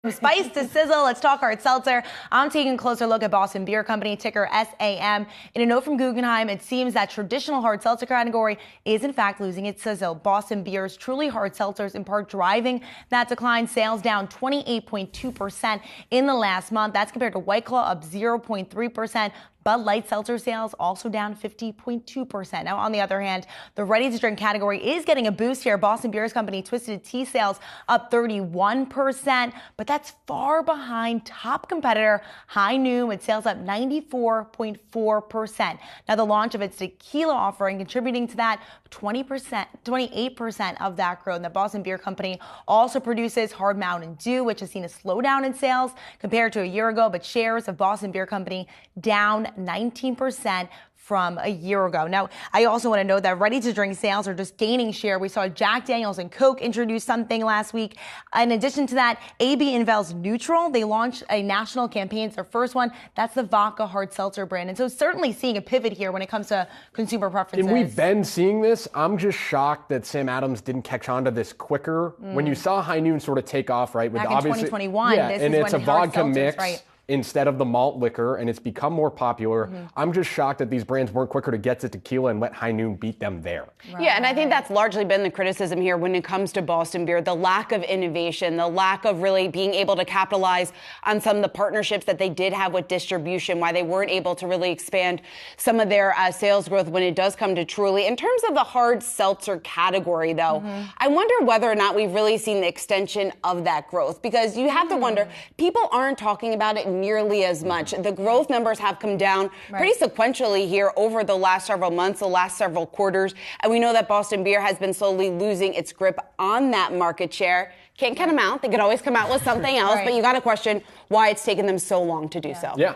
From spice to sizzle, let's talk hard seltzer. I'm taking a closer look at Boston Beer Company, ticker SAM. In a note from Guggenheim, it seems that traditional hard seltzer category is in fact losing its sizzle. Boston Beer's truly hard seltzers in part driving that decline. Sales down 28.2% in the last month. That's compared to White Claw up 0.3%. Bud Light seltzer sales also down 50.2%. Now, on the other hand, the ready-to-drink category is getting a boost here. Boston Beer Company Twisted Tea sales up 31%, but that's far behind top competitor High Noon with sales up 94.4%. Now, the launch of its tequila offering contributing to that 28% of that growth. And the Boston Beer Company also produces Hard Mountain Dew, which has seen a slowdown in sales compared to a year ago, but shares of Boston Beer Company down 19% from a year ago. Now, I also want to note that ready-to-drink sales are just gaining share. We saw Jack Daniels and Coke introduce something last week. In addition to that, AB InBev's Neutral, they launched a national campaign. It's their first one. That's the vodka hard seltzer brand. And so certainly seeing a pivot here when it comes to consumer preferences. And we've been seeing this. I'm just shocked that Sam Adams didn't catch on to this quicker. When you saw High Noon sort of take off, right? Back in 2021. Yeah, this and is it's a when hard vodka seltzers, mix. Right. Instead of the malt liquor, and it's become more popular. I'm just shocked that these brands weren't quicker to get to tequila and let High Noon beat them there. Right. Yeah, and I think that's largely been the criticism here when it comes to Boston Beer, the lack of innovation, the lack of really being able to capitalize on some of the partnerships that they did have with distribution, why they weren't able to really expand some of their sales growth when it does come to Truly. In terms of the hard seltzer category, though, I wonder whether or not we've really seen the extension of that growth, because you have to wonder, people aren't talking about it nearly as much. The growth numbers have come down pretty sequentially here over the last several months, the last several quarters. And we know that Boston Beer has been slowly losing its grip on that market share. Can't count them out. They could always come out with something else, but you got to question why it's taken them so long to do so. Yeah.